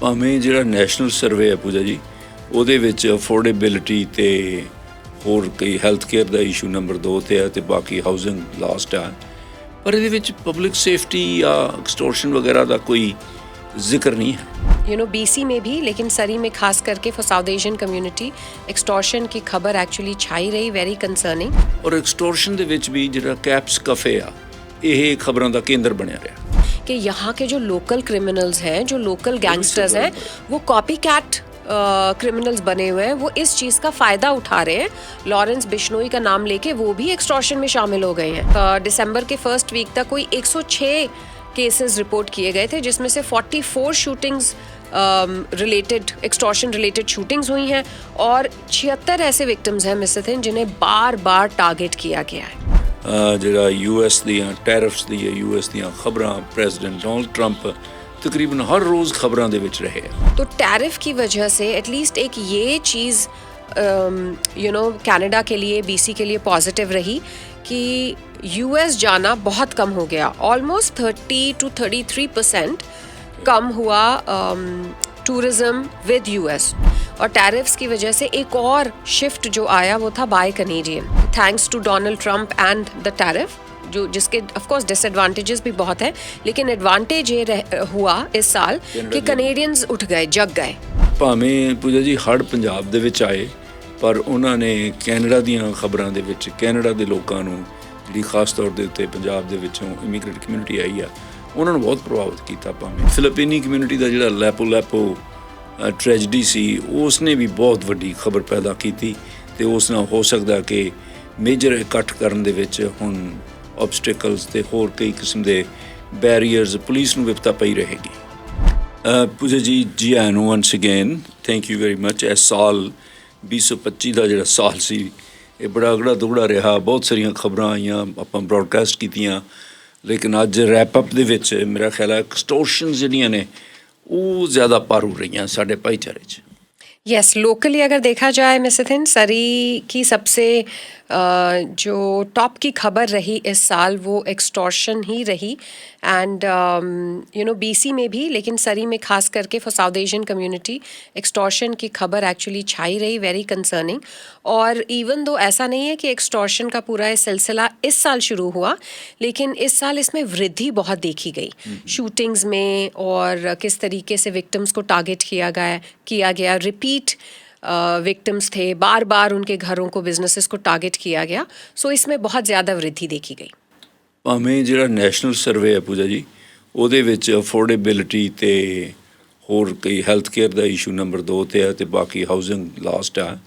ਭਾਵੇਂ ਜਿਹੜਾ national survey ਹੈ ਪੂਜਾ ਜੀ ਉਹਦੇ ਵਿੱਚ ਅਫੋਰਡੇਬਿਲਿਟੀ ਤੇ ਹੋਰ ਕਈ ਹੈਲਥ ਕੇਅਰ ਦਾ ਇਸ਼ੂ ਨੰਬਰ 2 ਤੇ ਹੈ ਤੇ ਬਾਕੀ ਹਾਊਸਿੰਗ ਲਾਸਟ ਹੈ, ਪਰ ਇਹਦੇ ਵਿੱਚ ਪਬਲਿਕ ਸੇਫਟੀ ਜਾਂ ਐਕਸਟੋਰਸ਼ਨ वगैरह ਦਾ कोई जिक्र नहीं है। BC में भी, लेकिन सरी में खास करके for south Asian community extortion की खबर एक्चुअली छाई रही, वेरी कंसर्निंग। और एक्सटोर्शन ਦੇ ਵਿੱਚ ਵੀ ਜਿਹੜਾ ਕੈਪਸ ਕਫੇ ਆ ਇਹ ਖਬਰਾਂ ਦਾ ਕੇਂਦਰ ਬਣਿਆ ਰਿਹਾ कि यहाँ के जो लोकल क्रिमिनल्स हैं, जो लोकल गैंगस्टर्स हैं, वो कॉपी कैट क्रिमिनल्स बने हुए हैं, वो इस चीज़ का फ़ायदा उठा रहे हैं। लॉरेंस बिश्नोई का नाम लेके वो भी एक्सटॉर्शन में शामिल हो गए हैं। दिसंबर के फर्स्ट वीक तक कोई 106 केसेस रिपोर्ट किए गए थे, जिसमें से 44 shootings related extortion related shootings हुई हैं और 76 ऐसे विक्टिम्स हैं मिसेस हिंद जिन्हें बार बार टारगेट किया गया है। ਜਿਹੜਾ US ਦੀਆਂ ਟੈਰਿਫਸ ਦੀ US ਦੀਆਂ ਖਬਰਾਂ ਪ੍ਰੈਜ਼ੀਡੈਂਟ ਡੋਨਲਡ ਟਰੰਪ तकरीबन हर रोज़ खबरों दे विच रहे हैं। तो टैरिफ की वजह से एटलीस्ट एक ये चीज़ कनाडा के लिए, BC के लिए पॉजिटिव रही कि US जाना बहुत कम हो गया। ऑलमोस्ट 30 to 33% कम हुआ टूरिज़्म विद US। और टैरिफ्स की वजह से एक और शिफ्ट जो आया वो था by Canadian, thanks to Donald Trump and the tariff, जो जिसके ऑफ कोर्स डिसएडवांटेजेस भी बहुत हैं, लेकिन एडवांटेज ये हुआ इस साल कि कनेडियंस उठ गए, जग गए। ਭਾਵੇਂ ਪੂਜਾ ਜੀ ਹੜ੍ਹ ਪੰਜਾਬ ਦੇ ਵਿੱਚ ਆਏ, ਪਰ ਉਹਨਾਂ ਨੇ ਕੈਨੇਡਾ ਦੀਆਂ ਖਬਰਾਂ ਦੇ ਵਿੱਚ ਕੈਨੇਡਾ ਦੇ ਲੋਕਾਂ ਨੂੰ ਜਿਹੜੀ ਖਾਸ ਤੌਰ ਦੇ ਉੱਤੇ ਪੰਜਾਬ ਦੇ ਵਿੱਚੋਂ ਇਮੀਗ੍ਰੈਂਟ ਕਮਿਊਨਿਟੀ ਆਈ ਆ ਉਹਨਾਂ ਨੂੰ ਬਹੁਤ ਪ੍ਰਭਾਵਿਤ ਕੀਤਾ। ਭਾਵੇਂ ਫਿਲੀਪੀਨੀ ਕਮਿਊਨਿਟੀ ਦਾ ਜਿਹੜਾ ਲੈਪੋ ਟ੍ਰੈਜਡੀ ਸੀ ਉਸ ਨੇ ਵੀ ਬਹੁਤ ਵੱਡੀ ਖਬਰ ਪੈਦਾ ਕੀਤੀ ਤੇ ਉਸ ਨਾਲ ਹੋ ਸਕਦਾ ਕਿ ਮੇਜਰ ਇਕੱਠ ਕਰਨ ਦੇ ਵਿੱਚ ਹੁਣ ऑब्स्टिकल्स ਤੇ ਹੋਰ ਕਈ ਕਿਸਮ ਦੇ ਬੈਰੀਅਰਸ ਪੁਲਿਸ ਨੂੰ ਵਿਪਤਾ ਪਈ ਰਹੇਗੀ। ਪੂਜਾ ਜੀ ਆਇਆਂ ਨੂੰ ones again thank you very much. ਇਸ ਸਾਲ 2025 ਦਾ ਜਿਹੜਾ ਸਾਲ ਸੀ ਇਹ ਬੜਾ ਅਗੜਾ ਦੁਗੜਾ ਰਿਹਾ, ਬਹੁਤ ਸਾਰੀਆਂ ਖਬਰਾਂ ਆਈਆਂ, ਆਪਾਂ ਬ੍ਰੌਡਕਾਸਟ ਕੀਤੀਆਂ, ਲੇਕਿਨ ਅੱਜ ਰੈਪ ਅਪ ਦੇ ਵਿੱਚ ਮੇਰਾ ਖਿਆਲ ਹੈ ਐਕਸਟੋਰਸ਼ਨ ਜਿਹੜੀਆਂ ਨੇ ਉਹ ਜ਼ਿਆਦਾ ਭਾਰੂ ਰਹੀਆਂ ਸਾਡੇ ਭਾਈਚਾਰੇ 'ਚ। यस, लोकली अगर देखा जाए मिसेस हिंद, सरी की सबसे जो टॉप की खबर रही इस साल वो एक्सटॉर्शन ही रही। एंड BC में भी, लेकिन सरी में खास करके for south Asian community extortion की खबर एक्चुअली छाई रही, वेरी कंसर्निंग। और इवन दो ऐसा नहीं है कि एक्सटॉर्शन का पूरा ये सिलसिला इस साल शुरू हुआ, लेकिन इस साल इसमें वृद्धि बहुत देखी गई शूटिंग्स में, और किस तरीके से विक्टिम्स को टारगेट किया गया, रिपीट विक्टिम्स थे, बार बार उनके घरों को, बिजनेसेस को टारगेट किया गया। सो इसमें बहुत ज़्यादा वृद्धि देखी गई। ਭਾਵੇਂ ਜਿਹੜਾ ਨੈਸ਼ਨਲ ਸਰਵੇ ਹੈ ਪੂਜਾ ਜੀ ਉਹਦੇ ਵਿੱਚ ਅਫੋਰਡੇਬਿਲਿਟੀ ਤੇ ਹੋਰ ਕਈ ਹੈਲਥ ਕੇਅਰ ਦਾ ਇਸ਼ੂ ਨੰਬਰ 2 ਤੇ ਹੈ ਤੇ ਬਾਕੀ ਹਾਊਸਿੰਗ ਲਾਸਟ ਹੈ,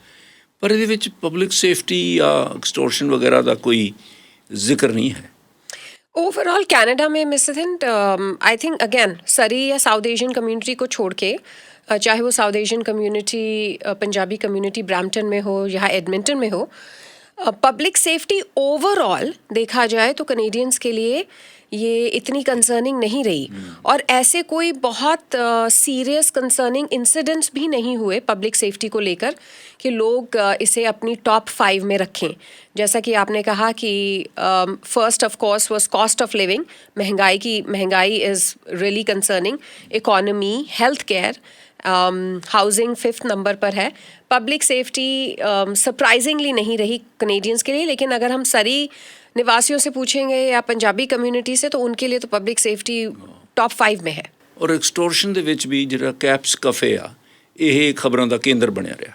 ਪਰ ਇਹਦੇ ਵਿੱਚ ਪਬਲਿਕ ਸੇਫਟੀ ਜਾਂ ਐਕਸਟੋਰਸ਼ਨ वगैरह ਦਾ ਕੋਈ ਜ਼ਿਕਰ नहीं है। ओवरऑल कनाडा में Mrs Hind, I think again सरी या साउथ एशियन कम्युनिटी को छोड़ के, चाहे वो south Asian community, Punjabi community Brampton में हो या एडमिंटन में हो, पब्लिक सेफ्टी ओवरऑल देखा जाए तो कनेडियंस के लिए ये इतनी कंसर्निंग नहीं रही। और ऐसे कोई बहुत सीरियस कंसर्निंग इंसिडेंट्स भी नहीं हुए पब्लिक सेफ्टी को लेकर कि लोग इसे अपनी टॉप 5 में रखें। जैसा कि आपने कहा कि first of course was cost of living, महंगाई is really concerning, economy, health care, housing 5th number पर है। पब्लिक सेफ्टी सरप्राइजिंगली नहीं रही कनेडियंस के लिए, लेकिन अगर हम सरी निवासियों से पूछेंगे या पंजाबी कम्युनिटी से तो उनके लिए तो पब्लिक सेफ्टी टॉप 5 में है। ਔਰ ਐਕਸਟੋਰਸ਼ਨ ਦੇ ਵਿੱਚ ਵੀ ਜਿਹੜਾ ਕੈਪਸ ਕਫੇ ਆ ਇਹ ਖਬਰਾਂ ਦਾ ਕੇਂਦਰ ਬਣਿਆ ਰਿਹਾ।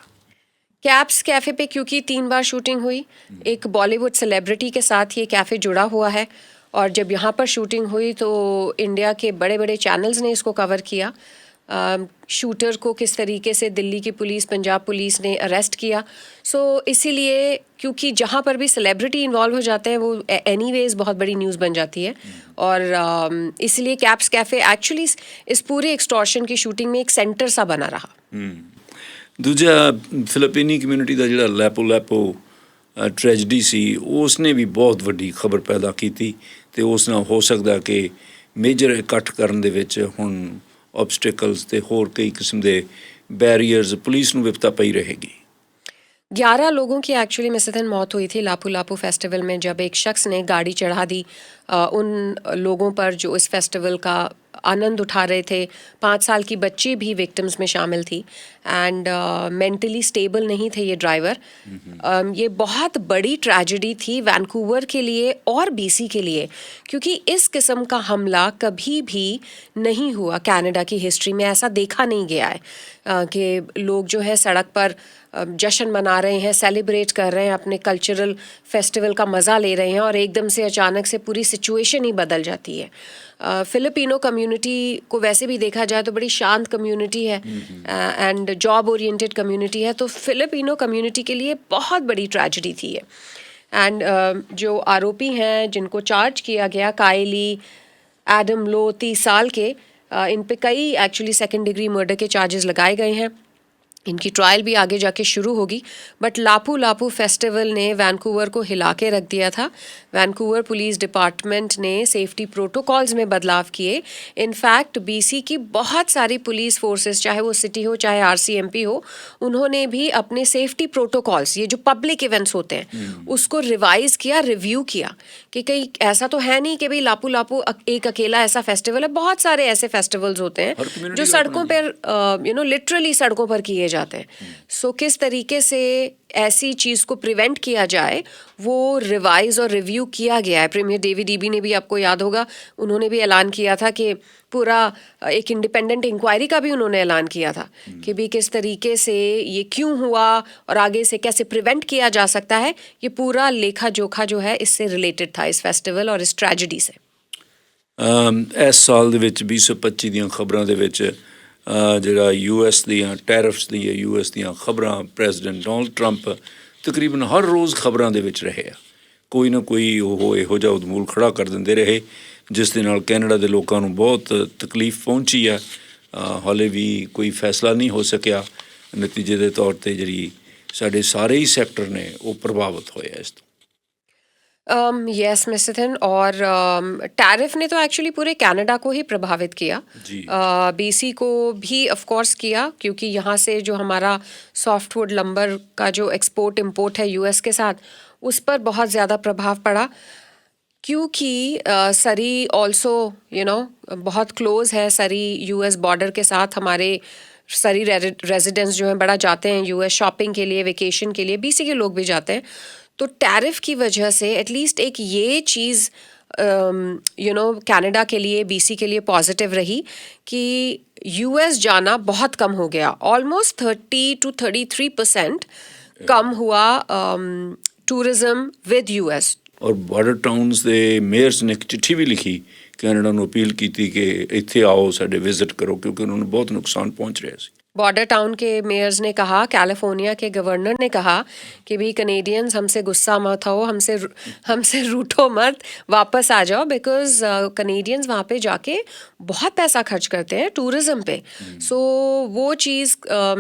कैप्स कैफ़े पे क्योंकि 3 बार शूटिंग हुई, एक बॉलीवुड सेलिब्रिटी के साथ ये कैफ़े जुड़ा हुआ है, और जब यहाँ पर शूटिंग हुई तो इंडिया के बड़े बड़े चैनल्स ने इसको कवर किया। शूटर को किस तरीके से दिल्ली की पुलिस, पंजाब पुलिस ने अरेस्ट किया। सो इसीलिए क्योंकि जहाँ पर भी सेलिब्रिटी इन्वॉल्व हो जाते हैं वो एनीवेज बहुत बड़ी न्यूज़ बन जाती है, और इसलिए कैप्स कैफ़े एक्चुअली इस पूरे एक्सटॉर्शन की शूटिंग में एक सेंटर सा बना रहा। ਦੂਜਾ ਫਿਲੀਪੀਨੀ ਕਮਿਊਨਿਟੀ ਦਾ ਜਿਹੜਾ ਲੈਪੋ ਟ੍ਰੈਜਡੀ ਸੀ ਉਸ ਨੇ ਵੀ ਬਹੁਤ ਵੱਡੀ ਖਬਰ ਪੈਦਾ ਕੀਤੀ ਤੇ ਉਸ ਨਾਲ ਹੋ ਸਕਦਾ ਕਿ ਮੇਜਰ ਇਕੱਠ ਕਰਨ ਦੇ ਵਿੱਚ ਹੁਣ ऑब्स्टिकल्स ਤੇ ਹੋਰ ਕਈ ਕਿਸਮ ਦੇ बैरियर्स पुलिस ਨੂੰ ਵਿਪਤਾ ਪਈ रहेगी। 11 लोगों की एक्चुअली मिसदन मौत हुई थी लापू लापू फेस्टिवल में, जब एक शख्स ने गाड़ी चढ़ा दी उन लोगों पर जो इस फेस्टिवल का आनंद उठा रहे थे। 5 साल की बच्ची भी विक्टिम्स में शामिल थी एंड मेंटली स्टेबल नहीं थे ये ड्राइवर। ये बहुत बड़ी ट्रेजेडी थी वैंकूवर के लिए और बीसी के लिए, क्योंकि इस किस्म का हमला कभी भी नहीं हुआ कनाडा की हिस्ट्री में। ऐसा देखा नहीं गया है कि लोग जो है सड़क पर जश्न मना रहे हैं, सेलिब्रेट कर रहे हैं, अपने कल्चरल फेस्टिवल का मज़ा ले रहे हैं और एकदम से अचानक से पूरी सिचुएशन ही बदल जाती है। फिलिपिनो कम्युनिटी को वैसे भी देखा जाए तो बड़ी शांत कम्युनिटी है एंड जॉब ओरिएंटेड कम्युनिटी है, तो फिलिपिनो कम्युनिटी के लिए बहुत बड़ी ट्रेजेडी थी ये। एंड जो आरोपी हैं जिनको चार्ज किया गया, कायली एडम लो 30 साल के, इन पे कई एक्चुअली सेकंड डिग्री मर्डर के चार्जेस लगाए गए हैं। इनकी ट्रायल भी आगे जाके शुरू होगी। बट लापू लापू फेस्टिवल ने वैंकूवर को हिला के रख दिया था। वैंकूवर पुलिस डिपार्टमेंट ने सेफ्टी प्रोटोकॉल्स में बदलाव किए। इनफैक्ट बीसी की बहुत सारी पुलिस फोर्सेस, चाहे वो सिटी हो चाहे आरसीएमपी हो, उन्होंने भी अपने सेफ्टी प्रोटोकॉल्स, ये जो पब्लिक इवेंट्स होते हैं, उसको रिवाइज किया, रिव्यू किया कि कहीं ऐसा तो है नहीं कि भाई लापू लापू एक अकेला ऐसा फेस्टिवल है। बहुत सारे ऐसे फेस्टिवल्स होते हैं जो सड़कों पर लिटरली सड़कों पर किए जाते हैं। सो किस तरीके से ऐसी चीज़ को प्रिवेंट किया जाए वो रिवाइज और रिव्यू किया गया है। प्रीमियर डेविड ईबी ने भी, आपको याद होगा, उन्होंने भी ऐलान किया था कि पूरा एक इंडिपेंडेंट इंक्वायरी का भी उन्होंने ऐलान किया था कि भी किस तरीके से ये क्यों हुआ और आगे से कैसे प्रिवेंट किया जा सकता है। ये पूरा लेखा जोखा जो है इससे रिलेटेड था, इस फेस्टिवल और इस ट्रेजेडी से। इस साल ਦੇ ਵਿੱਚ 2025 ਦੀਆਂ ਖਬਰਾਂ ਦੇ ਵਿੱਚ ਜਿਹੜਾ US ਦੀਆਂ ਟੈਰਿਫਸ ਦੀ US ਦੀਆਂ ਖਬਰਾਂ, ਪ੍ਰੈਜ਼ੀਡੈਂਟ ਡੋਨਲਡ ਟਰੰਪ ਤਕਰੀਬਨ ਹਰ ਰੋਜ਼ ਖਬਰਾਂ ਦੇ ਵਿੱਚ ਰਹੇ ਆ। ਕੋਈ ਨਾ ਕੋਈ ਉਹ ਇਹੋ ਜਿਹਾ ਉਦਮੂਲ ਖੜਾ ਕਰ ਦਿੰਦੇ ਰਹੇ ਜਿਸ ਦੇ ਨਾਲ ਕੈਨੇਡਾ ਦੇ ਲੋਕਾਂ ਨੂੰ ਬਹੁਤ ਤਕਲੀਫ ਪਹੁੰਚੀ ਆ। ਹਾਲੇ ਵੀ ਕੋਈ ਫੈਸਲਾ ਨਹੀਂ ਹੋ ਸਕਿਆ। ਨਤੀਜੇ ਦੇ ਤੌਰ 'ਤੇ ਜਿਹੜੀ ਸਾਡੇ ਸਾਰੇ ਹੀ ਸੈਕਟਰ ਨੇ ਉਹ ਪ੍ਰਭਾਵਿਤ ਹੋਏ ਆ ਇਸ ਤੋਂ। यस मिस्टर, और टैरिफ ने तो एक्चुअली पूरे कनाडा को ही प्रभावित किया। बीसी को भी ऑफ कोर्स किया, क्योंकि यहाँ से जो हमारा सॉफ्टवुड लंबर का जो एक्सपोर्ट इंपोर्ट है यूएस के साथ, उस पर बहुत ज़्यादा प्रभाव पड़ा। क्योंकि सरी ऑल्सो बहुत क्लोज है, सरी यूएस बॉर्डर के साथ। हमारे सरी रेजिडेंट्स जो हैं बड़ा जाते हैं यूएस शॉपिंग के लिए, वेकेशन के लिए, बीसी के लोग भी जाते हैं। तो टैरिफ की वजह से एटलीस्ट एक ये चीज़ कनाडा के लिए, बीसी के लिए पॉजिटिव रही कि यूएस जाना बहुत कम हो गया। ऑलमोस्ट 30 to 33% कम हुआ टूरिज्म विद यूएस। और बॉर्डर टाउन्स ਦੇ ਮੇਅਰਸ ਨੇ ਇੱਕ ਚਿੱਠੀ ਵੀ ਲਿਖੀ ਕੈਨੇਡਾ ਨੂੰ, ਅਪੀਲ ਕੀਤੀ ਕਿ ਇੱਥੇ ਆਓ, ਸਾਡੇ ਵਿਜ਼ਿਟ ਕਰੋ, क्योंकि ਉਹਨਾਂ ਨੂੰ बहुत नुकसान पहुंच ਰਿਹਾ ਸੀ। बॉर्डर टाउन के मेयर्स ने कहा, कैलिफोर्निया के गवर्नर ने कहा कि भी कनेडियंस हमसे गुस्सा मत हो, हमसे रूठो मत, वापस आ जाओ, बिकॉज कनेडियंस वहाँ पे जाके बहुत पैसा खर्च करते हैं टूरिज़्म पे। सो वो चीज़,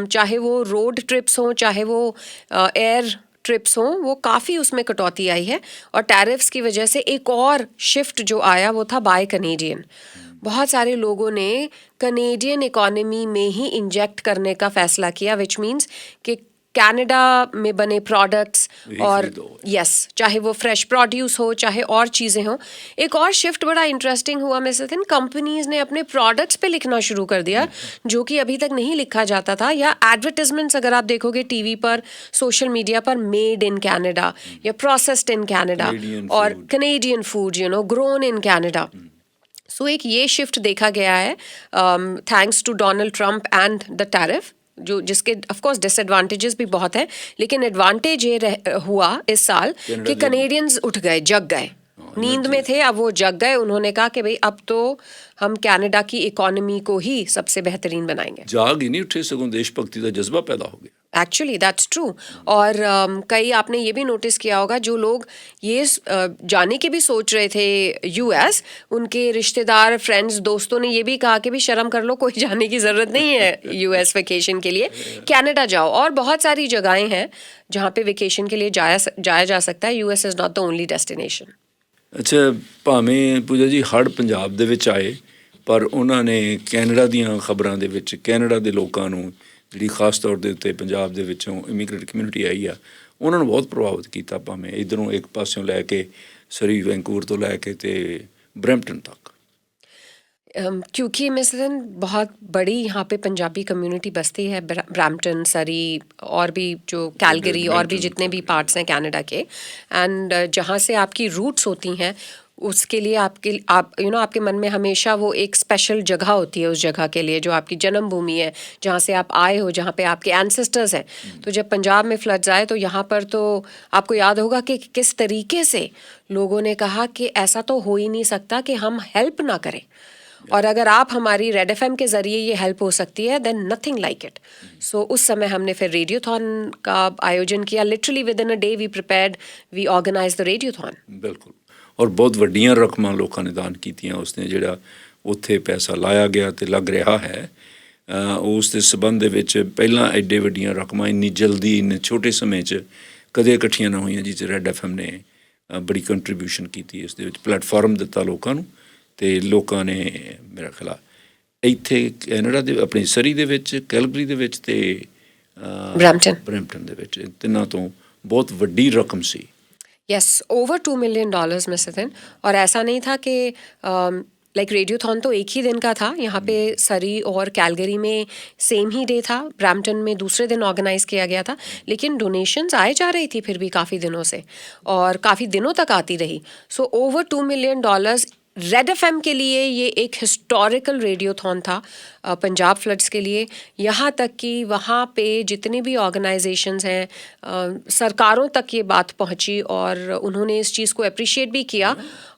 चाहे वो रोड ट्रिप्स हों, चाहे वो एयर ट्रिप्स हों, वो काफ़ी उसमें कटौती आई है। और टैरिफ्स की वजह से एक और शिफ्ट जो आया वो था बाय कनेडियन। बहुत सारे लोगों ने कनेडियन इकॉनमी में ही इंजेक्ट करने का फ़ैसला किया, विच मीन्स कि कनाडा में बने प्रोडक्ट्स, और यस, चाहे वो फ्रेश प्रोड्यूस हो, चाहे और चीज़ें हों। एक और शिफ्ट बड़ा इंटरेस्टिंग हुआ मिस्टर थिन, कंपनीज़ ने अपने प्रोडक्ट्स पे लिखना शुरू कर दिया जो कि अभी तक नहीं लिखा जाता था। या एडवर्टिजमेंट्स अगर आप देखोगे टीवी पर, सोशल मीडिया पर, मेड इन कनाडा या प्रोसेस्ड इन कनाडा, और Canadian food grown in Canada. So एक ये शिफ्ट देखा गया है thanks to Donald Trump and the tariff, जिसके ऑफ कोर्स डिसएडवांटेजेस भी बहुत हैं, लेकिन एडवांटेज ये हुआ इस साल कि कनेडियंस उठ गए, जग गए, नींद में थे, अब वो जग गए। उन्होंने कहा कि भाई अब तो हम कनाडा की इकोनॉमी को ही सबसे बेहतरीन बनाएंगे। जाग ही नहीं उठे, सगों देशभक्ति का जज्बा पैदा हो गया। Actually that's true. और कई आपने ये भी नोटिस किया होगा, जो लोग ये जाने की भी सोच रहे थे यूएस, उनके रिश्तेदार, फ्रेंड्स, दोस्तों ने ये भी कहा कि भी शर्म कर लो, कोई जाने की ज़रूरत नहीं है यूएस वेकेशन के लिए, कनाडा जाओ। और बहुत सारी जगहें हैं जहाँ पे वेकेशन के लिए जाया जा सकता है। US is not the only destination. ਅੱਛਾ, ਭਾਵੇਂ ਪੂਜਾ ਜੀ ਹੜ੍ਹ ਪੰਜਾਬ ਦੇ ਵਿੱਚ ਆਏ, ਪਰ ਉਹਨਾਂ ਨੇ ਕੈਨੇਡਾ ਦੀਆਂ ਖਬਰਾਂ ਦੇ ਵਿੱਚ ਕੈਨੇਡਾ ਦੇ ਲੋਕਾਂ ਨੂੰ, ਜਿਹੜੀ ਖਾਸ ਤੌਰ ਦੇ ਉੱਤੇ ਪੰਜਾਬ ਦੇ ਵਿੱਚੋਂ ਇਮੀਗ੍ਰੇਟ ਕਮਿਊਨਿਟੀ ਆਈ ਆ, ਉਹਨਾਂ ਨੂੰ ਬਹੁਤ ਪ੍ਰਭਾਵਿਤ ਕੀਤਾ। ਭਾਵੇਂ ਇੱਧਰੋਂ ਇੱਕ ਪਾਸਿਓਂ ਲੈ ਕੇ ਸਰੀ, ਵੈਂਕੂਵਰ ਤੋਂ ਲੈ ਕੇ ਤੇ ਬਰੈਂਪਟਨ ਤੱਕ। क्योंकि मिसन बहुत बड़ी यहाँ पे पंजाबी कम्युनिटी बसती है, ब्रैम्पटन, सरी और भी जो कैलगरी और भी जितने भी पार्ट्स हैं कनाडा के, एंड जहाँ से आपकी रूट्स होती हैं उसके लिए आपके मन में हमेशा वो एक स्पेशल जगह होती है उस जगह के लिए, जो आपकी जन्मभूमि है, जहाँ से आप आए हो, जहाँ पे आपके एंसेस्टर्स हैं। तो जब पंजाब में फ्लड्स आए तो यहाँ पर तो आपको याद होगा कि किस तरीके से लोगों ने कहा कि ऐसा तो हो ही नहीं सकता कि हम हेल्प ना करें, और अगर आप हमारी रेड एफएम के ज़रिए ये हेल्प हो सकती है then nothing like it. So उस समय हमने फिर रेडियोथॉन का आयोजन किया। Literally within a day we prepared, we organise the radiothon. ਬਿਲਕੁਲ। ਔਰ ਬਹੁਤ ਵੱਡੀਆਂ ਰਕਮਾਂ ਲੋਕਾਂ ਨੇ ਦਾਨ ਕੀਤੀਆਂ। ਉਸਨੇ ਜਿਹੜਾ ਉੱਥੇ ਪੈਸਾ ਲਾਇਆ ਗਿਆ ਤੇ ਲੱਗ ਰਿਹਾ ਹੈ, ਉਸ ਦੇ ਸਬੰਧ ਦੇ ਵਿੱਚ ਪਹਿਲਾਂ ਐਡੇ ਵੱਡੀਆਂ ਰਕਮਾਂ ਇੰਨੀ ਜਲਦੀ ਇੰਨੇ ਛੋਟੇ ਸਮੇਂ 'ਚ ਕਦੇ ਇਕੱਠੀਆਂ ਨਾ ਹੋਈਆਂ, ਜਿਸ 'ਚ ਰੈੱਡ ਐਫ ਐਮ ਨੇ ਬੜੀ ਕੰਟਰੀਬਿਊਸ਼ਨ ਕੀਤੀ। ਇਸ ਦੇ ਵਿੱਚ ਪਲੇਟਫਾਰਮ ਦਿੱਤਾ ਲੋਕਾਂ ਨੂੰ, ਤੇ ਲੋਕਾਂ ਨੇ ਮੇਰਾ ਖਿਆਲ ਇੱਥੇ ਕੈਨੇਡਾ ਦੇ ਆਪਣੀ ਸਰੀ ਦੇ ਵਿੱਚ, ਕੈਲਗਰੀ ਦੇ ਵਿੱਚ ਤੇ ਬਰੈਂਪਟਨ ਦੇ ਵਿੱਚ, ਤਿੰਨਾਂ ਤੋਂ ਬਹੁਤ ਵੱਡੀ ਰਕਮ ਸੀ। यस, ओवर $2 million मिसथिन। और ऐसा नहीं था कि लाइक रेडियोथॉन तो एक ही दिन का था, यहाँ पे सरी और कैलगरी में सेम ही डे था, ब्रैम्पटन में दूसरे दिन ऑर्गेनाइज किया गया था, लेकिन डोनेशंस आए जा रही थी फिर भी काफ़ी दिनों से, और काफ़ी दिनों तक आती रही। So over $2 million red FM के लिए ये एक हिस्टोरिकल रेडियोथॉन था पंजाब फ्लड्स के लिए। यहाँ तक कि वहाँ पे जितने भी ऑर्गेनाइजेशंस हैं, सरकारों तक ये बात पहुँची और उन्होंने इस चीज़ को अप्रिशिएट भी किया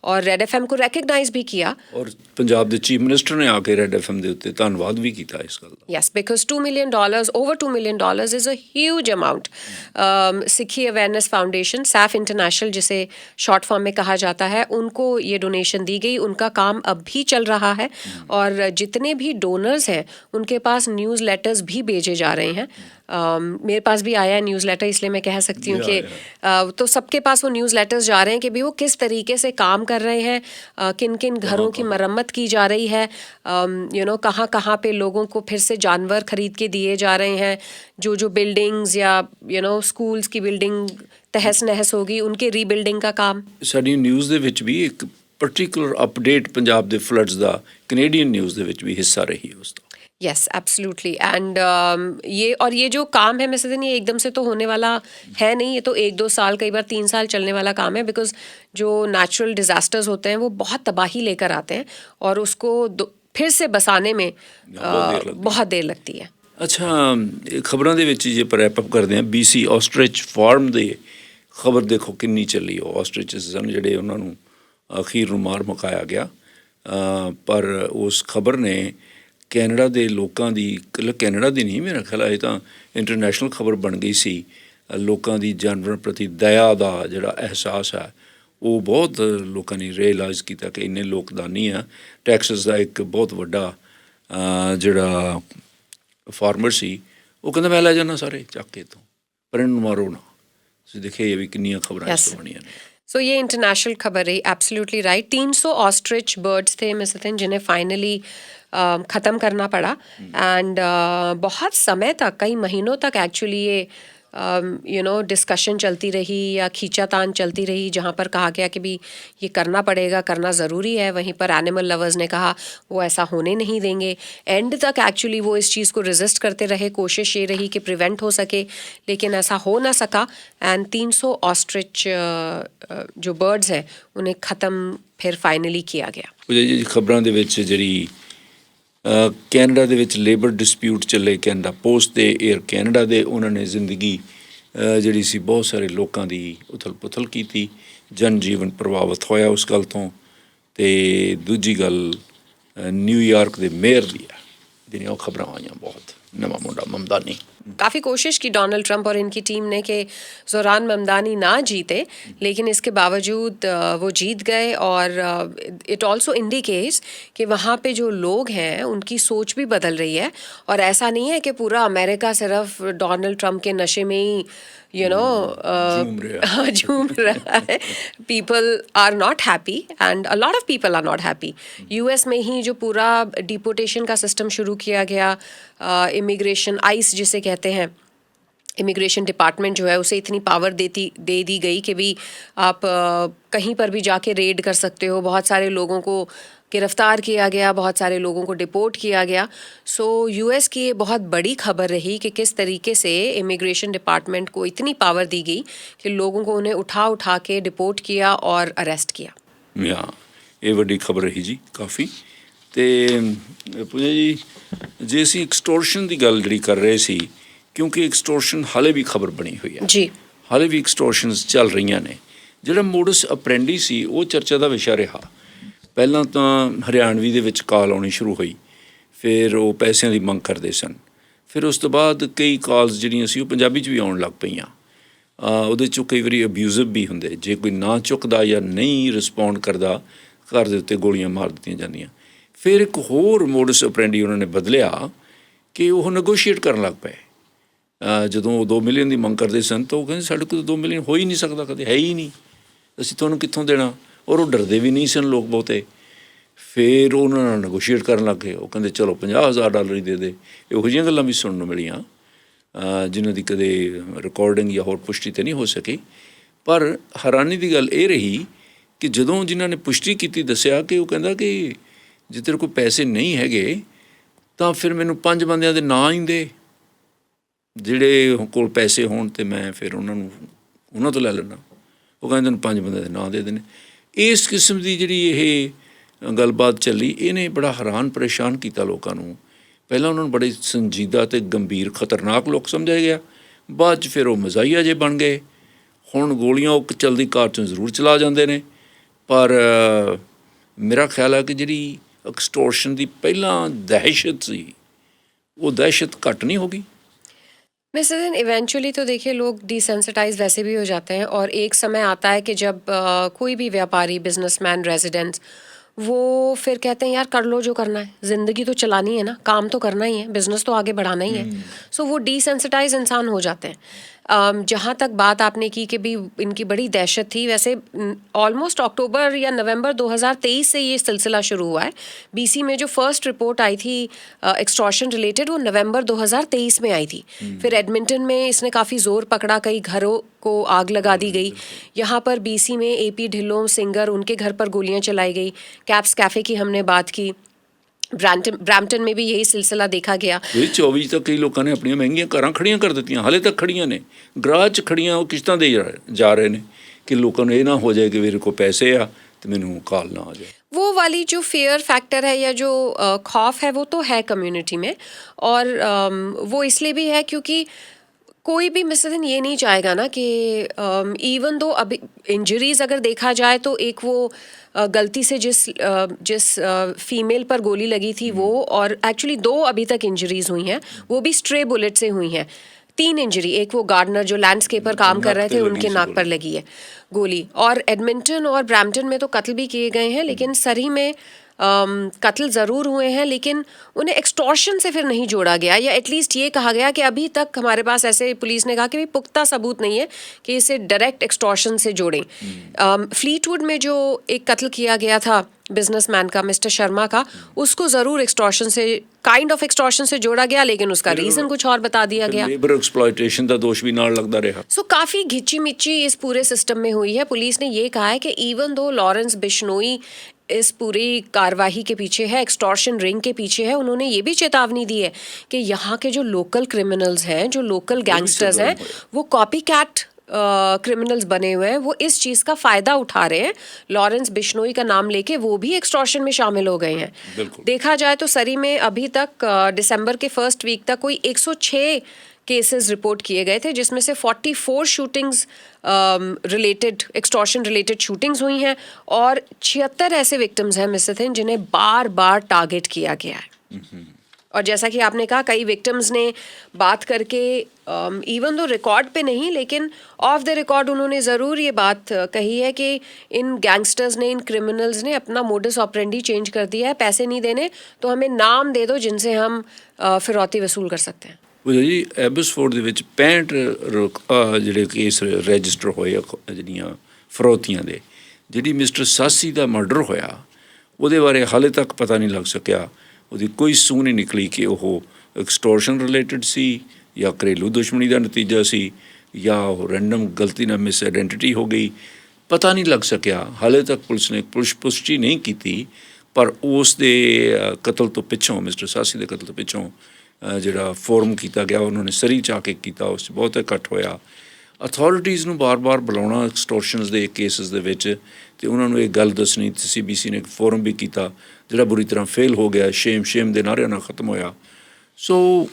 और रेड एफएम को रिकग्नाइज भी किया। और पंजाब के चीफ मिनिस्टर ने आके रेड एफएम के उत्ते धन्यवाद भी किया इस गल दा। Yes, because $2 million, over $2 million is a huge amount. सिखी अवेयरनेस फाउंडेशन, सैफ इंटरनेशनल जिसे शॉर्ट फॉर्म में कहा जाता है, उनको ये डोनेशन दी गई। उनका काम अब भी चल रहा है और जितने भी डोनर्स हैं उनके पास न्यूज़ लेटर्स भी भेजे जा रहे हैं। मेरे पास भी आया है न्यूज़ लेटर, इसलिए मैं कह सकती हूँ कि तो सबके पास वो न्यूज़ लेटर्स जा रहे हैं कि भी वो किस तरीके से काम कर रहे हैं, किन किन घरों की मरम्मत की जा रही है, कहाँ कहाँ पे लोगों को फिर से जानवर खरीद के दिए जा रहे हैं, जो बिल्डिंग्स या स्कूल्स की बिल्डिंग तहस नहस होगी उनके रीबिल्डिंग का काम। साडी न्यूज़ दे विच भी एक पर्टिकुलर अपडेट पंजाब दे फ्लड्स दा कैनेडियन न्यूज़ दे विच भी हिस्सा रही है उसका। Yes, absolutely. एंड ये जो काम है मिस्टर दिन, ये एकदम से तो होने वाला है नहीं, ये तो 1-2 साल, कई बार 3 साल चलने वाला काम है, बिकॉज जो नेचुरल डिजास्टर्स होते हैं वो बहुत तबाही लेकर आते हैं और उसको फिर से बसाने में बहुत देर लगती है। अच्छा, खबरों के जे रैपअप करते हैं, BC ऑस्ट्रिच फार्म की खबर देखो किन्नी चली। ऑस्ट्रिच सन जोड़े उन्होंने अखीर मार मुकाया गया, पर उस खबर ने कैनेडा के लोगों की, कैनेडा की नहीं, मेरा ख्याल है तो इंटरनेशनल खबर बन गई सी। लोगों की जानवर प्रति दया का जोड़ा एहसास है वो बहुत लोगों ने रियलाइज़ किया कि इन्ने लोग दानी है। टैक्सस का एक बहुत वड्डा जोड़ा फार्मर सी, वो कहता मैं लै जाना सारे चक के तो, पर इन्हूं मारो ना। देखिए ये भी किन्नियां खबरां इस तो बनियां ने। सो ये इंटरनेशनल खबर रही, एब्सोल्युटली राइट। 300 ऑस्ट्रिच बर्ड्स थे मिस्टर, जिन्हें फाइनली ख़त्म करना पड़ा। एंड बहुत समय तक, कई महीनों तक एक्चुअली ये डिस्कशन चलती रही या खींचातान चलती रही, जहाँ पर कहा गया कि भी ये करना पड़ेगा, करना ज़रूरी है। वहीं पर एनिमल लवर्स ने कहा वो ऐसा होने नहीं देंगे। एंड तक एक्चुअली वो इस चीज़ को रेजिस्ट करते रहे, कोशिश ये रही कि प्रिवेंट हो सके, लेकिन ऐसा हो ना सका। एंड 300 ऑस्ट्रिच जो बर्ड्स हैं उन्हें ख़त्म फिर फाइनली किया गया। खबरों के विच जिहड़ी कैनेडा दे विच लेबर डिस्प्यूट चले, कैनेडा पोस्ट ते एयर कैनेडा दे, उन्होंने जिंदगी जिहड़ी सी बहुत सारे लोगों की उथल पुथल की, जनजीवन प्रभावित होया उस गल तो। ते दूजी गल न्यूयॉर्क के मेयर दी है, जिन्हें खबरां आईयां बहुत, नवा मुंडा ममदानी। काफ़ी कोशिश की डोनाल्ड ट्रंप और इनकी टीम ने कि ज़ोरान ममदानी ना जीते, लेकिन इसके बावजूद वो जीत गए। और इट ऑल्सो इंडिकेट्स कि वहाँ पे जो लोग हैं उनकी सोच भी बदल रही है, और ऐसा नहीं है कि पूरा अमेरिका सिर्फ डोनाल्ड ट्रंप के नशे में ही झूम रहा है। People are not happy and a lot of people are not happy. US में ही जो पूरा डिपोटेशन का सिस्टम शुरू किया गया, इमिग्रेशन आइस जिसे कहते हैं, इमिग्रेशन डिपार्टमेंट जो है उसे इतनी पावर दे दी गई कि भी आप कहीं पर भी जाके रेड कर सकते हो। बहुत सारे लोगों को गिरफ्तार किया गया, बहुत सारे लोगों को डिपोर्ट किया गया। सो यूएस की ये बहुत बड़ी खबर रही कि किस तरीके से इमिग्रेशन डिपार्टमेंट को इतनी पावर दी गई कि लोगों को उन्हें उठा उठा के डिपोर्ट किया और अरेस्ट किया। या ਇਹ ਵੱਡੀ ਖਬਰ ਰਹੀ ਜੀ ਕਾਫੀ। ਤੇ ਪੂਜਾ ਜੀ, ਜੇ ਅਸੀਂ ਐਕਸਟੋਰਸ਼ਨ ਦੀ ਗੱਲ ਜਿਹੜੀ ਕਰ ਰਹੇ ਸੀ, ਕਿਉਂਕਿ ਐਕਸਟੋਰਸ਼ਨ ਹਾਲੇ ਵੀ ਖਬਰ ਬਣੀ ਹੋਈ ਹੈ ਜੀ, ਹਾਲੇ ਵੀ ਐਕਸਟੋਰਸ਼ਨਸ ਚੱਲ ਰਹੀਆਂ ਨੇ। ਜਿਹੜਾ ਮੋਡਸ ਅਪਰੈਂਡੀ ਸੀ ਉਹ ਚਰਚਾ ਦਾ ਵਿਸ਼ਾ ਰਿਹਾ। ਪਹਿਲਾਂ ਤਾਂ ਹਰਿਆਣਵੀ ਦੇ ਵਿੱਚ ਕਾਲ ਆਉਣੀ ਸ਼ੁਰੂ ਹੋਈ, ਫਿਰ ਉਹ ਪੈਸਿਆਂ ਦੀ ਮੰਗ ਕਰਦੇ ਸਨ। ਫਿਰ ਉਸ ਤੋਂ ਬਾਅਦ ਕਈ ਕਾਲਸ ਜਿਹੜੀਆਂ ਸੀ ਉਹ ਪੰਜਾਬੀ 'ਚ ਵੀ ਆਉਣ ਲੱਗ ਪਈਆਂ। ਉਹਦੇ 'ਚੋਂ ਕਈ ਵਾਰੀ ਅਬਿਊਜ਼ਿਵ ਵੀ ਹੁੰਦੇ, ਜੇ ਕੋਈ ਨਾ ਚੁੱਕਦਾ ਜਾਂ ਨਹੀਂ ਰਿਸਪੌਂਡ ਕਰਦਾ, ਘਰ ਦੇ ਉੱਤੇ ਗੋਲੀਆਂ ਮਾਰ ਦਿੱਤੀਆਂ ਜਾਂਦੀਆਂ। ਫਿਰ ਇੱਕ ਹੋਰ ਮੋਡਸ ਅਪਰੈਂਡੀ ਉਹਨਾਂ ਨੇ ਬਦਲਿਆ ਕਿ ਉਹ ਨੈਗੋਸ਼ੀਏਟ ਕਰਨ ਲੱਗ ਪਏ। ਜਦੋਂ ਉਹ 2 ਮਿਲੀਅਨ ਦੀ ਮੰਗ ਕਰਦੇ ਸਨ ਤਾਂ ਉਹ ਕਹਿੰਦੇ ਸਾਡੇ ਕੋਲ 2 ਮਿਲੀਅਨ ਹੋ ਹੀ ਨਹੀਂ ਸਕਦਾ, ਕਦੇ ਹੈ ਹੀ ਨਹੀਂ, ਅਸੀਂ ਤੁਹਾਨੂੰ ਕਿੱਥੋਂ ਦੇਣਾ। ਔਰ ਉਹ ਡਰਦੇ ਵੀ ਨਹੀਂ ਸਨ ਲੋਕ ਬਹੁਤੇ। ਫਿਰ ਉਹਨਾਂ ਨਾਲ ਨੈਗੋਸ਼ੀਏਟ ਕਰਨ ਲੱਗ ਗਏ। ਉਹ ਕਹਿੰਦੇ ਚਲੋ $50,000 ਹੀ ਦੇ ਦੇ। ਇਹੋ ਜਿਹੀਆਂ ਗੱਲਾਂ ਵੀ ਸੁਣਨ ਨੂੰ ਮਿਲੀਆਂ ਜਿਨ੍ਹਾਂ ਦੀ ਕਦੇ ਰਿਕਾਰਡਿੰਗ ਜਾਂ ਹੋਰ ਪੁਸ਼ਟੀ ਤਾਂ ਨਹੀਂ ਹੋ ਸਕੀ। ਪਰ ਹੈਰਾਨੀ ਦੀ ਗੱਲ ਇਹ ਰਹੀ ਕਿ ਜਦੋਂ ਜਿਨ੍ਹਾਂ ਨੇ ਪੁਸ਼ਟੀ ਕੀਤੀ ਦੱਸਿਆ ਕਿ ਉਹ ਕਹਿੰਦਾ ਕਿ ਜੇ ਤੇਰੇ ਕੋਲ ਪੈਸੇ ਨਹੀਂ ਹੈਗੇ ਤਾਂ ਫਿਰ ਮੈਨੂੰ 5 ਬੰਦਿਆਂ ਦੇ ਨਾਂ ਹੀ ਦੇ, ਜਿਹੜੇ ਕੋਲ ਪੈਸੇ ਹੋਣ ਅਤੇ ਮੈਂ ਫਿਰ ਉਹਨਾਂ ਤੋਂ ਲੈ ਲੈਣਾ। ਉਹ ਕਹਿੰਦੇ ਤੈਨੂੰ 5 ਬੰਦਿਆਂ ਦੇ ਨਾਂ ਦੇ ਦੇਣੇ। ਇਸ ਕਿਸਮ ਦੀ ਜਿਹੜੀ ਇਹ ਗੱਲਬਾਤ ਚੱਲੀ, ਇਹਨੇ ਬੜਾ ਹੈਰਾਨ ਪਰੇਸ਼ਾਨ ਕੀਤਾ ਲੋਕਾਂ ਨੂੰ। ਪਹਿਲਾਂ ਉਹਨਾਂ ਨੂੰ ਬੜੇ ਸੰਜੀਦਾ ਅਤੇ ਗੰਭੀਰ ਖਤਰਨਾਕ ਲੋਕ ਸਮਝਿਆ ਗਿਆ, ਬਾਅਦ 'ਚ ਫਿਰ ਉਹ ਮਜ਼ਾਹੀਆ ਜਿਹੇ ਬਣ ਗਏ। ਹੁਣ ਗੋਲੀਆਂ ਉਹ ਚੱਲਦੀ ਕਾਰ 'ਚੋਂ ਜ਼ਰੂਰ ਚਲਾ ਜਾਂਦੇ ਨੇ, ਪਰ ਮੇਰਾ ਖਿਆਲ ਹੈ ਕਿ ਜਿਹੜੀ ਐਕਸਟੋਰਸ਼ਨ ਦੀ ਪਹਿਲਾਂ ਦਹਿਸ਼ਤ ਸੀ वो दहशत घट नहीं होगी? मिस्टर दिन इवेंचुअली तो देखिए लोग डिसेंसिटाइज वैसे भी हो जाते हैं और एक समय आता है कि जब कोई भी व्यापारी, बिजनेसमैन, रेजिडेंट्स वो फिर कहते हैं यार कर लो जो करना है, ज़िंदगी तो चलानी है ना, काम तो करना ही है, बिज़नेस तो आगे बढ़ाना ही है। सो वो डिसेंसिटाइज इंसान हो जाते हैं। जहाँ तक बात आपने की कि भी इनकी बड़ी दहशत थी, वैसे ऑलमोस्ट अक्टूबर या नवंबर 2023 से ये सिलसिला शुरू हुआ है। बीसी में जो फर्स्ट रिपोर्ट आई थी एक्सटॉर्शन रिलेटेड, वो नवंबर 2023 में आई थी। फिर एडमिंटन में इसने काफ़ी ज़ोर पकड़ा, कई घरों को आग लगा दी गई। यहाँ पर बीसी में AP ढिल्लों सिंगर, उनके घर पर गोलियाँ चलाई गई। कैप्स कैफ़े की हमने बात की, ब्रैम्पटन में भी यही सिलसिला देखा गया। 24 तक कई लोगों ने अपनी महंगियां कारां खड़ियां कर दी, हाले तक खड़ियां ने, गराज च खड़ियां, वो किश्तां दे जा रहे हैं कि लोगों को ये ना हो जाए कि मेरे को पैसे आ तो मैनू कॉल ना आ जाए। वो वाली जो फियर फैक्टर है या जो खौफ है वो तो है कम्युनिटी में, और वो इसलिए भी है क्योंकि कोई भी मिस्टर दिन ये नहीं चाहेगा ना कि इवन दो अभी इंजरीज अगर देखा जाए तो एक वो गलती से जिस फीमेल पर गोली लगी थी वो, और एक्चुअली 2 अभी तक इंजरीज हुई हैं, वो भी स्ट्रे बुलेट से हुई हैं। 3 इंजरी, एक वो गार्डनर जो लैंडस्केपर काम कर रहे थे उनके नाक पर लगी है गोली। और एडमिंटन और ब्रैम्पटन में तो कत्ल भी किए गए हैं, लेकिन सरी में कत्ल ज़रूर हुए हैं, लेकिन उन्हें एक्सटॉर्शन से फिर नहीं जोड़ा गया, या एटलीस्ट ये कहा गया कि अभी तक हमारे पास ऐसे पुलिस ने कहा कि भाई पुख्ता सबूत नहीं है कि इसे डायरेक्ट एक्सटॉर्शन से जोड़ें। फ्लीटवुड में जो एक कत्ल किया गया था बिजनेसमैन का, मिस्टर शर्मा का, उसको ज़रूर एक्सटॉर्शन से, काइंड ऑफ एक्सटॉर्शन से जोड़ा गया, लेकिन उसका रीज़न कुछ और बता दिया गया। लेबर एक्सप्लॉयटेशन का दोष भी नाल लगता रहा। सो काफ़ी घिची मिची इस पूरे सिस्टम में हुई है। पुलिस ने ये कहा है कि इवन दो लॉरेंस बिश्नोई इस पूरी कार्रवाई के पीछे है, एक्सटॉर्शन रिंग के पीछे है, उन्होंने ये भी चेतावनी दी है कि यहाँ के जो लोकल क्रिमिनल्स हैं, जो लोकल गैंगस्टर्स हैं, वो कॉपी कैट क्रिमिनल्स बने हुए हैं, वो इस चीज़ का फ़ायदा उठा रहे हैं। लॉरेंस बिश्नोई का नाम लेके वो भी एक्सटॉर्शन में शामिल हो गए हैं। देखा जाए तो सरी में अभी तक दिसंबर के फर्स्ट वीक तक कोई 106 केसेस रिपोर्ट किए गए थे, जिसमें से 44 shootings related, extortion related shootings हुई हैं, और 76 ऐसे विक्टिम्स हैं मिस्टर थिन जिन्हें बार बार टारगेट किया गया है। और जैसा कि आपने कहा, कई विक्टिम्स ने बात करके इवन दो रिकॉर्ड पे नहीं, लेकिन ऑफ द रिकॉर्ड उन्होंने ज़रूर ये बात कही है कि इन गैंगस्टर्स ने, इन क्रिमिनल्स ने अपना मोडस ऑपरेंडी चेंज कर दिया है। पैसे नहीं देने तो हमें नाम दे दो जिनसे हम फिरौती वसूल कर सकते हैं। जी एबसफोर्ड ਦੇ ਵਿੱਚ 65 ਜਿਹੜੇ ਕੇਸ ਰਜਿਸਟਰ ਹੋਏ ਆ ਜਿਹੜੀਆਂ ਫਰੌਤੀਆਂ ਦੇ। ਜਿਹੜੀ ਮਿਸਟਰ ਸਾਸੀ ਦਾ ਮਰਡਰ ਹੋਇਆ ਉਹਦੇ ਬਾਰੇ ਹਾਲੇ ਤੱਕ ਪਤਾ ਨਹੀਂ ਲੱਗ ਸਕਿਆ, ਉਹਦੀ ਕੋਈ ਸੂਹ ਨਹੀਂ ਨਿਕਲੀ ਕਿ ਉਹ ਐਕਸਟੋਰਸ਼ਨ ਰਿਲੇਟਡ ਸੀ ਜਾਂ ਘਰੇਲੂ ਦੁਸ਼ਮਣੀ ਦਾ ਨਤੀਜਾ ਸੀ ਜਾਂ ਉਹ ਰੈਂਡਮ ਗਲਤੀ ਨਾਲ ਮਿਸ ਆਇਡੈਂਟੀਟੀ ਹੋ ਗਈ, ਪਤਾ ਨਹੀਂ ਲੱਗ ਸਕਿਆ। ਹਾਲੇ ਤੱਕ ਪੁਲਿਸ ਨੇ ਪੁਸ਼ਟੀ ਨਹੀਂ ਕੀਤੀ, ਪਰ ਉਸ ਦੇ ਕਤਲ ਤੋਂ ਪਿੱਛੋਂ, ਮਿਸਟਰ ਸਾਸੀ ਦੇ ਕਤਲ ਤੋਂ ਪਿੱਛੋਂ ਜਿਹੜਾ ਫੋਰਮ ਕੀਤਾ ਗਿਆ ਉਹਨਾਂ ਨੇ ਸਰੀ 'ਚ ਆ ਕੇ ਕੀਤਾ, ਉਸ 'ਚ ਬਹੁਤ ਇਕੱਠ ਹੋਇਆ। ਅਥਾਰਟੀਜ਼ ਨੂੰ ਬਾਰ-ਬਾਰ ਬੁਲਾਉਣਾ ਐਕਸਟੋਰਸ਼ਨਸ ਦੇ ਕੇਸਿਸ ਦੇ ਵਿੱਚ, ਅਤੇ ਉਹਨਾਂ ਨੂੰ ਇਹ ਗੱਲ ਦੱਸਣੀ। CBC ਨੇ ਇੱਕ ਫੋਰਮ ਵੀ ਕੀਤਾ ਜਿਹੜਾ ਬੁਰੀ ਤਰ੍ਹਾਂ ਫੇਲ ਹੋ ਗਿਆ, ਸ਼ੇਮ ਦੇ ਨਾਅਰਿਆਂ ਨਾਲ ਖ਼ਤਮ ਹੋਇਆ। ਸੋ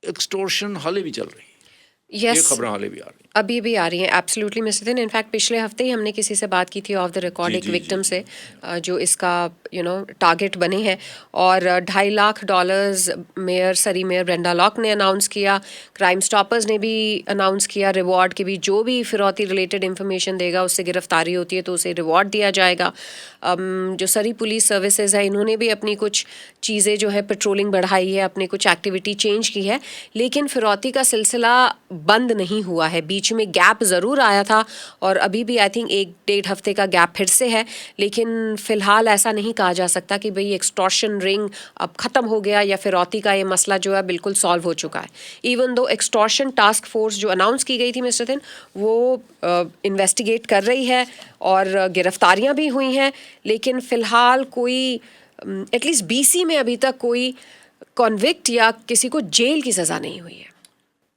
ਐਕਸਟੋਰਸ਼ਨ ਹਾਲੇ ਵੀ ਚੱਲ ਰਹੀ ਹੈ, ਇਹ ਖਬਰਾਂ हाले भी आ रही हैं, अभी भी आ रही हैं। एब्सोल्युटली मिस्टर दिन, इनफैक्ट पिछले हफ्ते ही हमने किसी से बात की थी ऑफ द रिकॉर्ड एक विक्टिम से जो इसका टारगेट बने हैं, और $2.5 लाख मेयर सरी मेयर ब्रेंडा लॉक ने अनाउंस किया, क्राइम स्टॉपर्स ने भी अनाउंस किया रिवॉर्ड के भी, जो भी फिरौती रिलेटेड इंफॉर्मेशन देगा उससे गिरफ्तारी होती है तो उसे रिवॉर्ड दिया जाएगा। जो सरी पुलिस सर्विसेज है इन्होंने भी अपनी कुछ चीज़ें जो है पेट्रोलिंग बढ़ाई है, अपनी कुछ एक्टिविटी चेंज की है, लेकिन फिरौती का सिलसिला बंद नहीं हुआ है। बीच में गैप ज़रूर आया था और अभी भी आई थिंक 1-1.5 हफ्ते का गैप फिर से है, लेकिन फ़िलहाल ऐसा नहीं कहा जा सकता कि भाई एक्सटॉर्शन रिंग अब ख़त्म हो गया या फिरौती का ये मसला जो है बिल्कुल सॉल्व हो चुका है। Even though extortion task force जो अनाउंस की गई थी मिस्टर दिन, वो इन्वेस्टिगेट कर रही है और गिरफ्तारियाँ भी हुई हैं, लेकिन फ़िलहाल कोई एटलीस्ट BC में अभी तक कोई कॉन्विक्ट या किसी को जेल की सज़ा नहीं हुई है।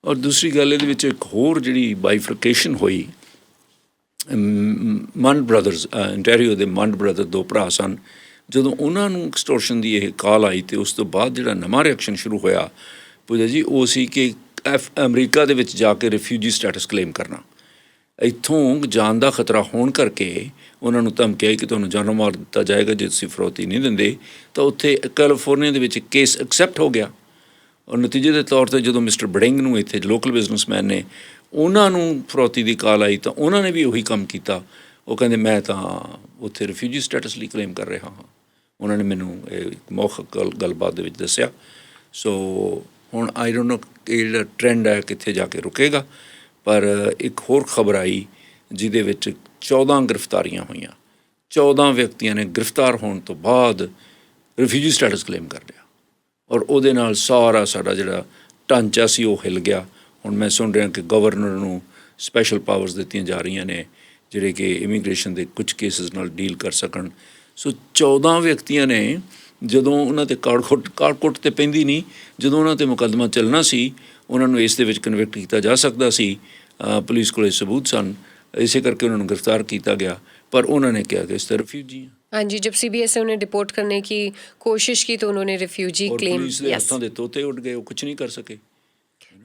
ਔਰ ਦੂਸਰੀ ਗੱਲ ਇਹਦੇ ਵਿੱਚ ਇੱਕ ਹੋਰ ਜਿਹੜੀ ਬਾਈਫਰਕੇਸ਼ਨ ਹੋਈ, ਮੰਡ ਬ੍ਰਦਰਸ, ਇੰਟੈਰੀਓ ਦੇ ਮੰਡ ਬ੍ਰਦਰ 2 ਭਰਾ ਸਨ, ਜਦੋਂ ਉਹਨਾਂ ਨੂੰ ਐਕਸਟੋਰਸ਼ਨ ਦੀ ਇਹ ਕਾਲ ਆਈ ਅਤੇ ਉਸ ਤੋਂ ਬਾਅਦ ਜਿਹੜਾ ਨਵਾਂ ਰਿਐਕਸ਼ਨ ਸ਼ੁਰੂ ਹੋਇਆ ਪੂਜਾ ਜੀ, ਉਹ ਸੀ ਕਿ ਅਮਰੀਕਾ ਦੇ ਵਿੱਚ ਜਾ ਕੇ ਰਿਫਿਊਜੀ ਸਟੇਟਸ ਕਲੇਮ ਕਰਨਾ। ਇੱਥੋਂ ਜਾਣ ਦਾ ਖਤਰਾ ਹੋਣ ਕਰਕੇ ਉਹਨਾਂ ਨੂੰ ਧਮਕਿਆ ਕਿ ਤੁਹਾਨੂੰ ਜਾਨੋਂ ਮਾਰ ਦਿੱਤਾ ਜਾਏਗਾ ਜੇ ਤੁਸੀਂ ਫਿਰੌਤੀ ਨਹੀਂ ਦਿੰਦੇ। ਤਾਂ ਉੱਥੇ ਕੈਲੀਫੋਰਨੀਆ ਦੇ ਵਿੱਚ ਕੇਸ ਐਕਸੈਪਟ ਹੋ ਗਿਆ, ਔਰ ਨਤੀਜੇ ਦੇ ਤੌਰ 'ਤੇ ਜਦੋਂ ਮਿਸਟਰ ਬਡਿੰਗ ਨੂੰ ਇੱਥੇ ਲੋਕਲ ਬਿਜ਼ਨਸਮੈਨ ਨੇ ਉਹਨਾਂ ਨੂੰ ਫਿਰੌਤੀ ਦੀ ਕਾਲ ਆਈ ਤਾਂ ਉਹਨਾਂ ਨੇ ਵੀ ਉਹੀ ਕੰਮ ਕੀਤਾ। ਉਹ ਕਹਿੰਦੇ ਮੈਂ ਤਾਂ ਉੱਥੇ ਰਿਫਿਊਜੀ ਸਟੇਟਸ ਲਈ ਕਲੇਮ ਕਰ ਰਿਹਾ ਹਾਂ। ਉਹਨਾਂ ਨੇ ਮੈਨੂੰ ਇਹ ਮੌਖਿਕ ਗੱਲਬਾਤ ਦੇ ਵਿੱਚ ਦੱਸਿਆ। ਸੋ ਹੁਣ ਆਈ ਡੋਂਟ ਨੋ ਇਹ ਜਿਹੜਾ ਟਰੈਂਡ ਹੈ ਕਿੱਥੇ ਜਾ ਕੇ ਰੁਕੇਗਾ, ਪਰ ਇੱਕ ਹੋਰ ਖਬਰ ਆਈ ਜਿਹਦੇ ਵਿੱਚ 14 ਗ੍ਰਿਫਤਾਰੀਆਂ ਹੋਈਆਂ। 14 ਵਿਅਕਤੀਆਂ ਨੇ ਗ੍ਰਿਫਤਾਰ ਹੋਣ ਤੋਂ ਬਾਅਦ ਰਿਫਿਊਜੀ ਸਟੇਟਸ ਕਲੇਮ ਕਰ ਲਿਆ, ਔਰ ਉਹਦੇ ਨਾਲ ਸਾਰਾ ਸਾਡਾ ਜਿਹੜਾ ਢਾਂਚਾ ਸੀ ਉਹ ਹਿੱਲ ਗਿਆ। ਹੁਣ ਮੈਂ ਸੁਣ ਰਿਹਾ ਕਿ ਗਵਰਨਰ ਨੂੰ ਸਪੈਸ਼ਲ ਪਾਵਰਸ ਦਿੱਤੀਆਂ ਜਾ ਰਹੀਆਂ ਨੇ ਜਿਹੜੇ ਕਿ ਇਮੀਗ੍ਰੇਸ਼ਨ ਦੇ ਕੁਝ ਕੇਸਿਸ ਨਾਲ ਡੀਲ ਕਰ ਸਕਣ। ਸੋ 14 ਵਿਅਕਤੀਆਂ ਨੇ, ਜਦੋਂ ਉਹਨਾਂ 'ਤੇ ਕਾਰਡ-ਕੁੱਟ ਤੇ ਪੈਂਦੀ ਨਹੀਂ, ਜਦੋਂ ਉਹਨਾਂ 'ਤੇ ਮੁਕੱਦਮਾ ਚੱਲਣਾ ਸੀ ਉਹਨਾਂ ਨੂੰ ਇਸ ਦੇ ਵਿੱਚ ਕਨਵਿਕਟ ਕੀਤਾ ਜਾ ਸਕਦਾ ਸੀ, ਪੁਲਿਸ ਕੋਲ ਸਬੂਤ ਸਨ, ਇਸੇ ਕਰਕੇ ਉਹਨਾਂ ਨੂੰ ਗ੍ਰਿਫਤਾਰ ਕੀਤਾ ਗਿਆ। पर उन्होंने क्या कि इस तरह रिफ्यूजी हैं। हाँ जी, जब CBS ने उन्हें डिपोर्ट करने की कोशिश की तो उन्होंने रिफ्यूजी क्लेम। हत्थों दे तोते उड़ गए, वो कुछ नहीं कर सके।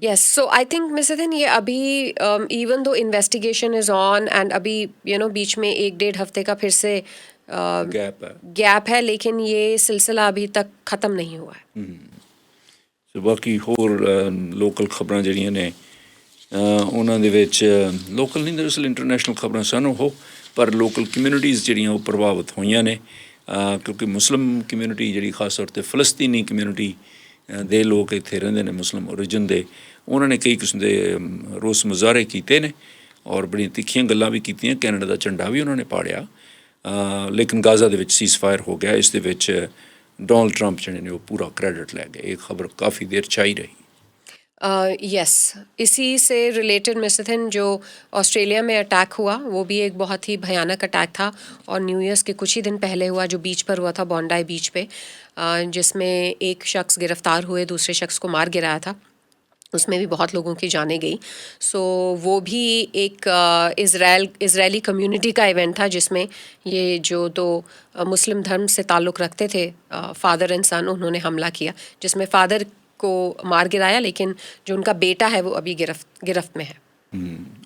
Yes, so I think mister दिन ये अभी even though investigation is on and अभी बीच में 1-1.5 हफ्ते का फिर से गैप है, लेकिन ये सिलसिला अभी तक ख़त्म नहीं हुआ है। सो बाकी होर लोकल खबरां जिहड़ियां ने उन्हां दे विच लोकल नहीं, दरअसल इंटरनेशनल खबरां सन ਉਹ, पर लोकल कम्यूनिटीज़ ਜਿਹੜੀਆਂ ਉਹ ਪ੍ਰਭਾਵਿਤ ਹੋਈਆਂ ਨੇ ਕਿਉਂਕਿ ਮੁਸਲਿਮ ਕਮਿਊਨਿਟੀ ਜਿਹੜੀ ਖਾਸ ਤੌਰ 'ਤੇ ਫਲਸਤੀਨੀ ਕਮਿਊਨਿਟੀ ਦੇ ਲੋਕ ਇੱਥੇ ਰਹਿੰਦੇ ਨੇ ਮੁਸਲਿਮ ਓਰੀਜਨ ਦੇ, ਉਹਨਾਂ ਨੇ ਕਈ ਕਿਸਮ ਦੇ ਰੋਸ ਮੁਜ਼ਾਹਰੇ ਕੀਤੇ ਨੇ ਔਰ ਬੜੀਆਂ ਤਿੱਖੀਆਂ ਗੱਲਾਂ ਵੀ ਕੀਤੀਆਂ। ਕੈਨੇਡਾ ਦਾ ਝੰਡਾ ਵੀ ਉਹਨਾਂ ਨੇ ਪਾੜਿਆ, ਲੇਕਿਨ ਗਾਜ਼ਾ ਦੇ ਵਿੱਚ ਸੀਜ਼ਫਾਇਰ ਹੋ ਗਿਆ। ਇਸ ਦੇ ਵਿੱਚ ਡੋਨਲਡ ਟਰੰਪ ਜਿਹੜੇ ਨੇ ਉਹ ਪੂਰਾ ਕ੍ਰੈਡਿਟ ਲੈ ਗਏ। ਇਹ ਖਬਰ ਕਾफ़ी देर छाई रही। यस, इसी से रिलेटेड मिस्टर थिन जो ऑस्ट्रेलिया में अटैक हुआ वो भी एक बहुत ही भयानक अटैक था और न्यू ईयर्स के कुछ ही दिन पहले हुआ, जो बीच पर हुआ था, बॉन्डाई बीच पे, जिसमें एक शख्स गिरफ्तार हुए, दूसरे शख्स को मार गिराया था। उसमें भी बहुत लोगों की जानें गई। सो वो भी एक इज़राइली कम्युनिटी का इवेंट था जिसमें ये जो दो मुस्लिम धर्म से ताल्लुक़ रखते थे, फ़ादर एंड सन, उन्होंने हमला किया जिसमें फ़ादर को मार गिराया, लेकिन जो उनका बेटा है वो अभी गिरफ्त में है।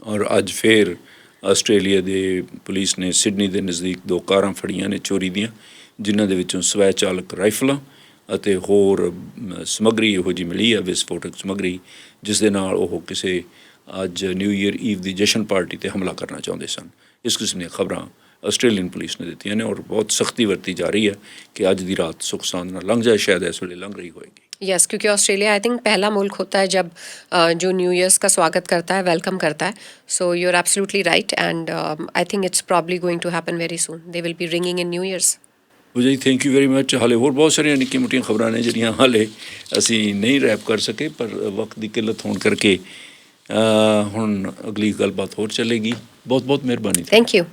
और ਅੱਜ ਫਿਰ ਆਸਟ੍ਰੇਲੀਆ ਦੇ ਪੁਲਿਸ ਨੇ ਸਿਡਨੀ ਦੇ ਨਜ਼ਦੀਕ 2 ਕਾਰਾਂ ਫੜੀਆਂ ਨੇ ਚੋਰੀ ਦੀਆਂ, ਜਿਨ੍ਹਾਂ ਦੇ ਵਿੱਚੋਂ ਸਵੈ ਚਾਲਕ ਰਾਈਫਲਾਂ ਅਤੇ ਹੋਰ ਸਮੱਗਰੀ ਇਹੋ ਜਿਹੀ ਮਿਲੀ ਹੈ, ਵਿਸਫੋਟਕ ਸਮੱਗਰੀ, ਜਿਸ ਦੇ ਨਾਲ ਉਹ ਕਿਸੇ ਅੱਜ ਨਿਊ ਈਅਰ ਈਵ ਦੀ ਜਸ਼ਨ ਪਾਰਟੀ 'ਤੇ ਹਮਲਾ ਕਰਨਾ ਚਾਹੁੰਦੇ ਸਨ। ਇਸ ਕਿਸਮ ਦੀਆਂ ਖਬਰਾਂ ਆਸਟ੍ਰੇਲੀਅਨ ਪੁਲਿਸ ਨੇ ਦਿੱਤੀਆਂ ਨੇ ਔਰ ਬਹੁਤ ਸਖਤੀ ਵਰਤੀ ਜਾ ਰਹੀ ਹੈ ਕਿ ਅੱਜ ਦੀ ਰਾਤ ਸੁੱਖ ਸਾਂਦ ਨਾਲ ਲੰਘ ਜਾਏ, ਸ਼ਾਇਦ ਇਸ ਵੇਲੇ लंघ रही होएगी। यस, क्योंकि ऑस्ट्रेलिया आई थिंक पहला मुल्क होता है जब जो न्यू ईयर्स का स्वागत करता है, वेलकम करता है। So you are absolutely right and I think it's probably going to happen very soon. They will be ringing in new years. ਜੀ ਥੈਂਕ ਯੂ ਵੈਰੀ ਮੱਚ। ਹਾਲੇ ਹੋਰ ਬਹੁਤ ਸਾਰੀਆਂ ਨਿੱਕੀਆਂ ਮੋਟੀਆਂ ਖਬਰਾਂ ਨੇ ਜਿਹੜੀਆਂ ਹਾਲੇ ਅਸੀਂ ਨਹੀਂ ਰੈਪ ਕਰ ਸਕੇ, ਪਰ ਵਕਤ ਦੀ ਕਿੱਲਤ ਹੋਣ ਕਰਕੇ ਹੁਣ ਅਗਲੀ ਗੱਲਬਾਤ ਹੋਰ ਚੱਲੇਗੀ। ਬਹੁਤ ਬਹੁਤ ਮਿਹਰਬਾਨੀ। Thank you.